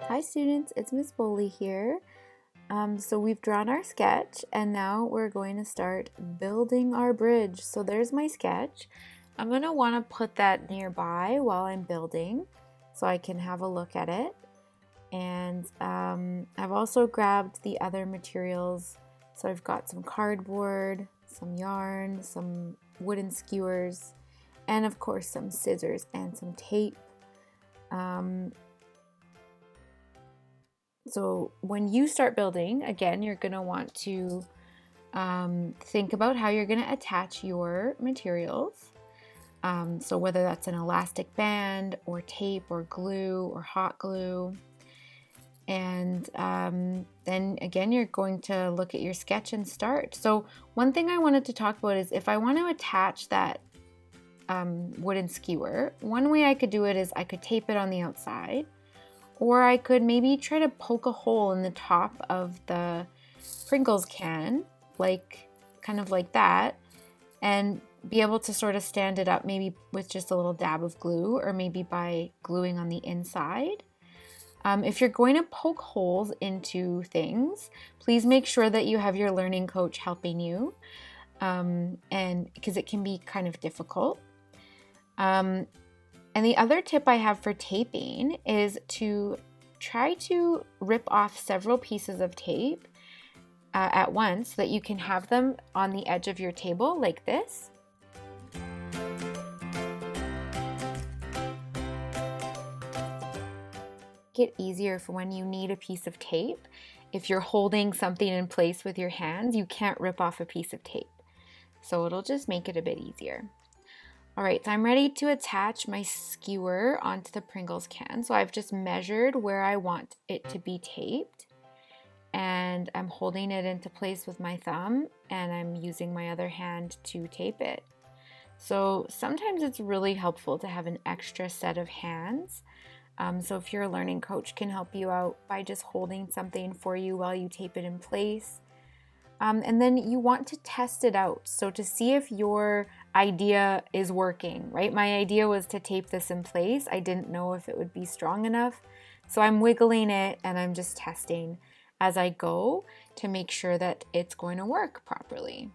Hi students, it's Ms.Boley here. So we've drawn our sketch and now we're going to start building our bridge. So there's my sketch. I'm going to want to put that nearby while I'm building so I can have a look at it. And I've also grabbed the other materials. So I've got some cardboard, some yarn, some wooden skewers, and of course some scissors and some tape. So when you start building, again, you're going to want to think about how you're going to attach your materials. So whether that's an elastic band or tape or glue or hot glue. And then again, you're going to look at your sketch and start. So one thing I wanted to talk about is if I want to attach that wooden skewer, one way I could do it is I could tape it on the outside. Or I could maybe try to poke a hole in the top of the Pringles can, kind of like that, and be able to sort of stand it up maybe with just a little dab of glue or maybe by gluing on the inside. If you're going to poke holes into things, please make sure that you have your learning coach helping you, and because it can be kind of difficult. And the other tip I have for taping is to try to rip off several pieces of tape at once so that you can have them on the edge of your table like this. Make it easier for when you need a piece of tape. If you're holding something in place with your hands, you can't rip off a piece of tape. So it'll just make it a bit easier. All right, so I'm ready to attach my skewer onto the Pringles can. So I've just measured where I want it to be taped and I'm holding it into place with my thumb and I'm using my other hand to tape it. So sometimes it's really helpful to have an extra set of hands. So if your learning coach can help you out by just holding something for you while you tape it in place. And then you want to test it out. So to see if your idea is working, right? My idea was to tape this in place. I didn't know if it would be strong enough. So I'm wiggling it and I'm just testing as I go to make sure that it's going to work properly.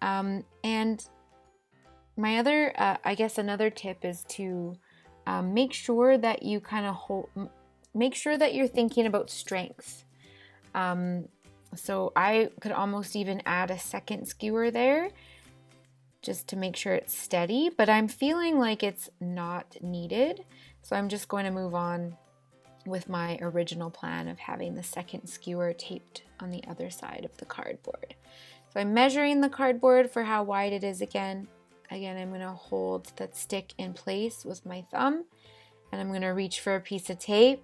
And my other, I guess another tip is to make sure that you make sure that you're thinking about strength. So I could almost even add a second skewer there just to make sure it's steady, but I'm feeling like it's not needed. So I'm just going to move on with my original plan of having the second skewer taped on the other side of the cardboard. So I'm measuring the cardboard for how wide it is again. Again, I'm going to hold that stick in place with my thumb and I'm going to reach for a piece of tape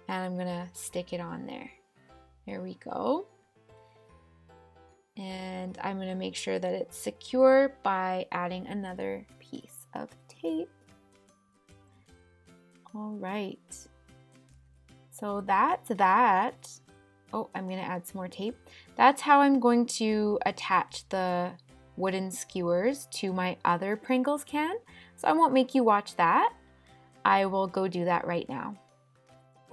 and I'm going to stick it on there. There we go. And I'm going to make sure that it's secure by adding another piece of tape. All right. So that's that. Oh, I'm going to add some more tape. That's how I'm going to attach the wooden skewers to my other Pringles can. So I won't make you watch that. I will go do that right now.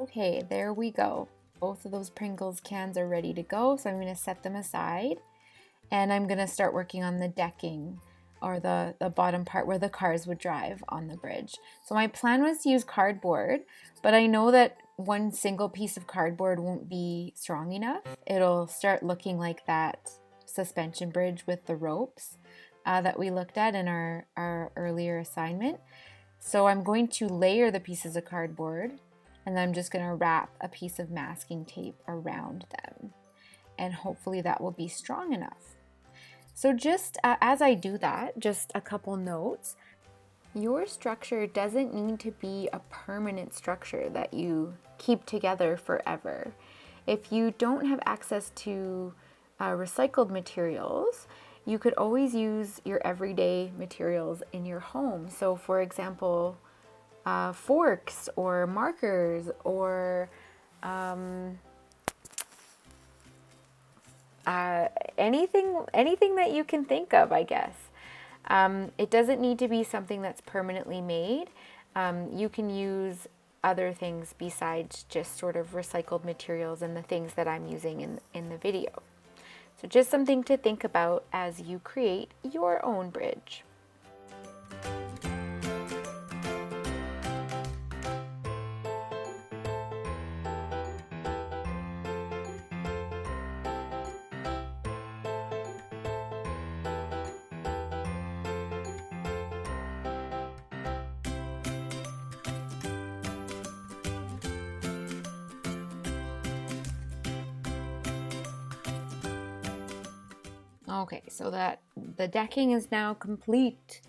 Okay, there we go. Both of those Pringles cans are ready to go. So I'm going to set them aside. And I'm going to start working on the decking or the bottom part where the cars would drive on the bridge. So my plan was to use cardboard, but I know that one single piece of cardboard won't be strong enough. It'll start looking like that suspension bridge with the ropes that we looked at in our earlier assignment. So I'm going to layer the pieces of cardboard and then I'm just going to wrap a piece of masking tape around them. And hopefully that will be strong enough. So just as I do that, just a couple notes. Your structure doesn't need to be a permanent structure that you keep together forever. If you don't have access to recycled materials, you could always use your everyday materials in your home. So for example, forks or markers or anything that you can think of, I guess. It doesn't need to be something that's permanently made. You can use other things besides just sort of recycled materials and the things that I'm using in the video. So just something to think about as you create your own bridge. Okay, so that the decking is now complete,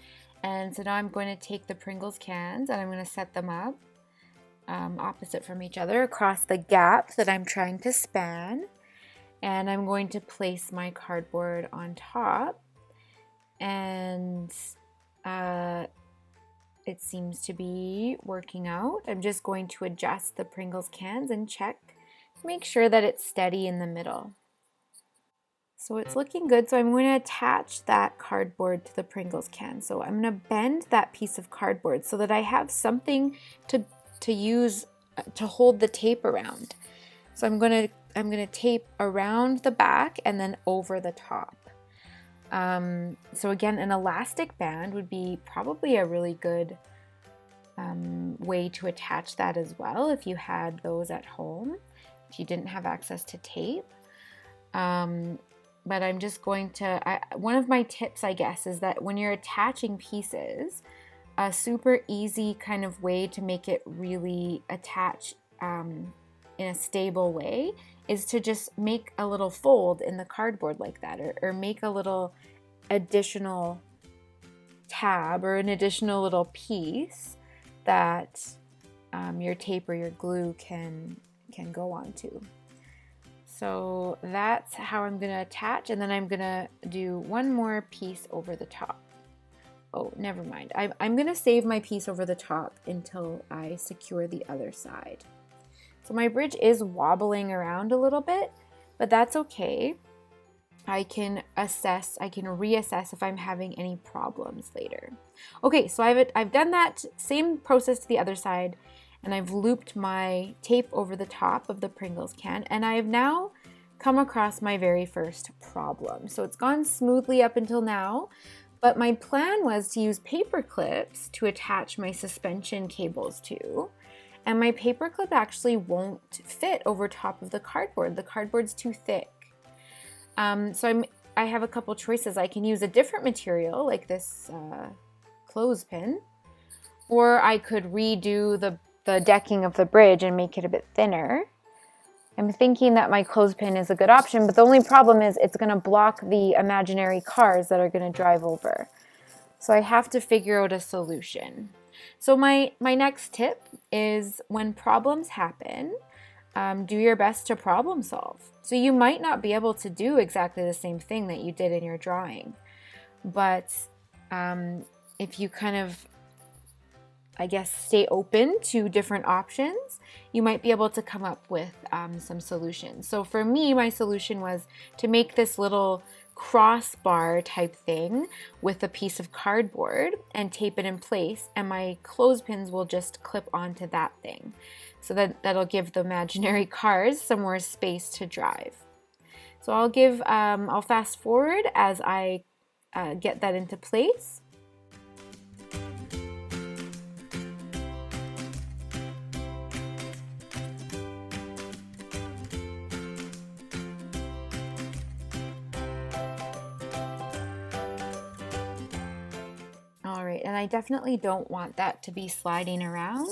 and so now I'm going to take the Pringles cans and I'm going to set them up opposite from each other across the gap that I'm trying to span, and I'm going to place my cardboard on top, and it seems to be working out. I'm just going to adjust the Pringles cans and check to make sure that it's steady in the middle. So it's looking good, so I'm going to attach that cardboard to the Pringles can. So I'm going to bend that piece of cardboard so that I have something to use to hold the tape around. So I'm going to tape around the back and then over the top. So again, an elastic band would be probably a really good way to attach that as well if you had those at home, if you didn't have access to tape. But I'm just going to, one of my tips, I guess, is that when you're attaching pieces, a super easy kind of way to make it really attach in a stable way is to just make a little fold in the cardboard like that, or make a little additional tab or an additional little piece that your tape or your glue can go onto. So that's how I'm going to attach, and then I'm going to do one more piece over the top. Oh, never mind. I'm going to save my piece over the top until I secure the other side. So my bridge is wobbling around a little bit, but that's okay. I can reassess if I'm having any problems later. Okay, so I've done that same process to the other side, and I've looped my tape over the top of the Pringles can, and I have now come across my very first problem. So it's gone smoothly up until now, but my plan was to use paper clips to attach my suspension cables to, and my paper clip actually won't fit over top of the cardboard. The cardboard's too thick. So I have a couple choices. I can use a different material like this clothespin, or I could redo the decking of the bridge and make it a bit thinner. I'm thinking that my clothespin is a good option, but the only problem is it's going to block the imaginary cars that are going to drive over. So I have to figure out a solution. So my next tip is, when problems happen, do your best to problem solve. So you might not be able to do exactly the same thing that you did in your drawing, but if you kind of, I guess, stay open to different options, you might be able to come up with some solutions. So for me, my solution was to make this little crossbar type thing with a piece of cardboard and tape it in place, and my clothespins will just clip onto that thing. So that'll give the imaginary cars some more space to drive. So I'll fast forward as I get that into place. All right, and I definitely don't want that to be sliding around,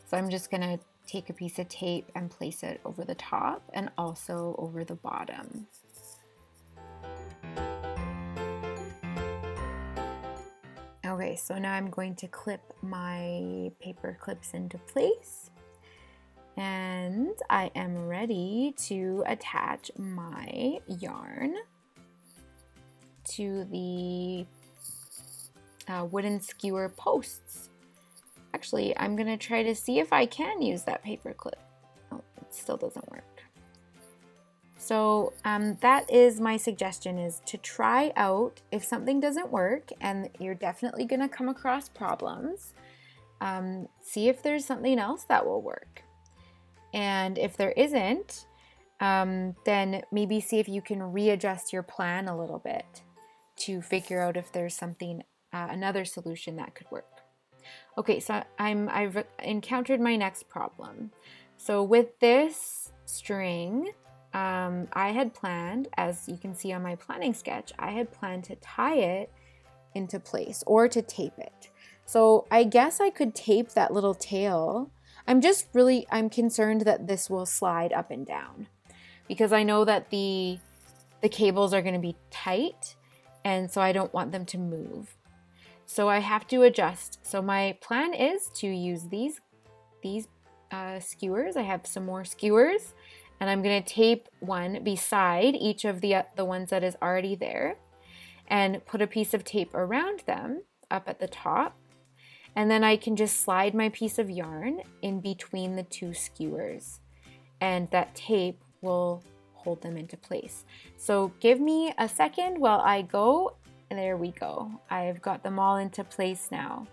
so I'm just gonna take a piece of tape and place it over the top and also over the bottom. Okay, so now I'm going to clip my paper clips into place, and I am ready to attach my yarn to the wooden skewer posts. Actually, I'm gonna try to see if I can use that paper clip. Oh, it still doesn't work. So that is my suggestion, is to try out if something doesn't work, and you're definitely gonna come across problems. see if there's something else that will work. And if there isn't, then maybe see if you can readjust your plan a little bit to figure out if there's something, another solution that could work. Okay, so I've encountered my next problem. So with this string, I had planned, as you can see on my planning sketch, I had planned to tie it into place or to tape it. So I guess I could tape that little tail. I'm concerned that this will slide up and down because I know that the cables are going to be tight, and so I don't want them to move. So I have to adjust. So my plan is to use these skewers. I have some more skewers, and I'm going to tape one beside each of the ones that is already there, and put a piece of tape around them up at the top. And then I can just slide my piece of yarn in between the two skewers, and that tape will hold them into place. So give me a second while I go. There we go. I've got them all into place now.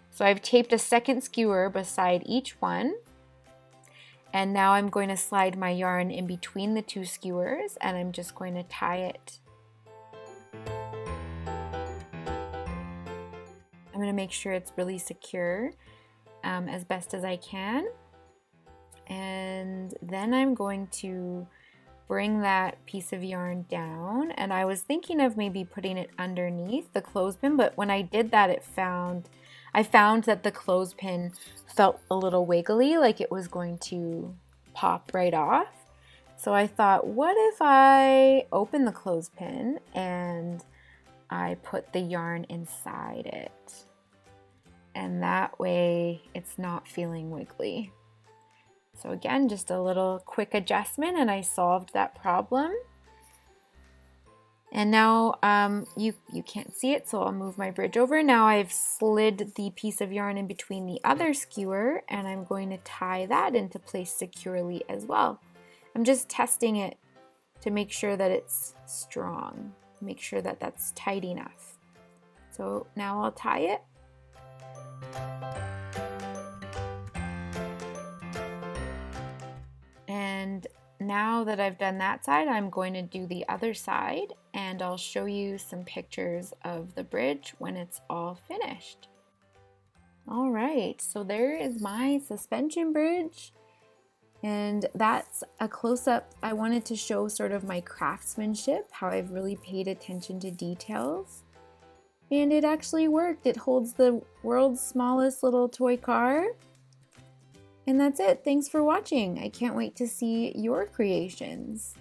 So I've taped a second skewer beside each one. And now I'm going to slide my yarn in between the two skewers, and I'm just going to tie it. I'm going to make sure it's really secure as best as I can. And then I'm going to bring that piece of yarn down, and I was thinking of maybe putting it underneath the clothespin, but when I did that, I found that the clothespin felt a little wiggly, like it was going to pop right off. So I thought, what if I open the clothespin and I put the yarn inside it? And that way it's not feeling wiggly. So again, just a little quick adjustment, and I solved that problem. And now you can't see it, so I'll move my bridge over. Now I've slid the piece of yarn in between the other skewer, and I'm going to tie that into place securely as well. I'm just testing it to make sure that it's strong, make sure that that's tight enough. So now I'll tie it. And now that I've done that side, I'm going to do the other side, and I'll show you some pictures of the bridge when it's all finished. All right, so there is my suspension bridge, and that's a close-up. I wanted to show sort of my craftsmanship, how I've really paid attention to details. And it actually worked. It holds the world's smallest little toy car. And that's it. Thanks for watching. I can't wait to see your creations.